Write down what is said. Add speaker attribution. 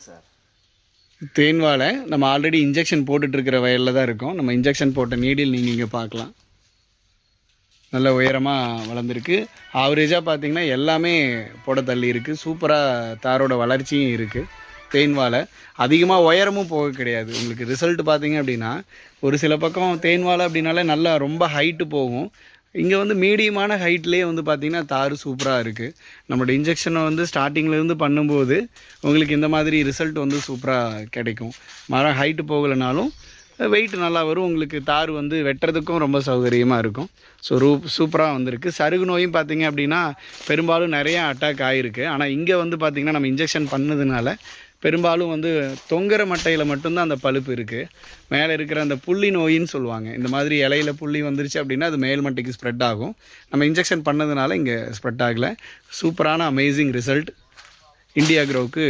Speaker 1: Sir.
Speaker 2: தேன் வாழை நம்ம already injection போட்டுட்ருக்கிற வயலில் தான் இருக்கோம். நம்ம இன்ஜெக்ஷன் போட்ட நீடில் நீங்கள் இங்கே பார்க்கலாம். நல்ல உயரமாக வளர்ந்துருக்கு. ஆவரேஜாக பார்த்திங்கன்னா எல்லாமே போட தள்ளி இருக்குது. சூப்பராக தாரோட வளர்ச்சியும் இருக்குது. தேன் வாழை அதிகமாக உயரமும் போக கிடையாது. உங்களுக்கு ரிசல்ட் பார்த்திங்க அப்படின்னா ஒரு சில பக்கம் தேன் வாழை அப்படின்னாலே நல்லா ரொம்ப ஹைட்டு போகும். இங்கே வந்து மீடியமான ஹைட்லேயே வந்து பார்த்திங்கன்னா தார் சூப்பராக இருக்குது. நம்மளோட இன்ஜெக்ஷனை வந்து ஸ்டார்டிங்லேருந்து பண்ணும்போது உங்களுக்கு இந்த மாதிரி ரிசல்ட் வந்து சூப்பராக கிடைக்கும். மரம் ஹைட்டு போகலைனாலும் வெயிட் நல்லா வரும். உங்களுக்கு தார் வந்து வெட்டுறதுக்கும் ரொம்ப சௌகரியமாக இருக்கும். ஸோ சூப்பராக வந்திருக்கு. சருகு நோயும் பார்த்திங்க அப்படின்னா பெரும்பாலும் நிறையா அட்டாக் ஆகிருக்கு. ஆனால் இங்கே வந்து பார்த்திங்கன்னா நம்ம இன்ஜெக்ஷன் பண்ணதுனால பெரும்பாலும் வந்து தொங்குற மட்டையில் மட்டும்தான் அந்த பழுப்பு இருக்குது. மேலே இருக்கிற அந்த புள்ளி நோயின்னு சொல்லுவாங்க. இந்த மாதிரி இலையில புள்ளி வந்துருச்சு அப்படின்னா அது மேல் மட்டைக்கு ஸ்ப்ரெட் ஆகும். நம்ம இன்ஜெக்ஷன் பண்ணதுனால இங்கே ஸ்ப்ரெட் ஆகலை. சூப்பரான அமேசிங் ரிசல்ட். இண்டியா க்ரோவுக்கு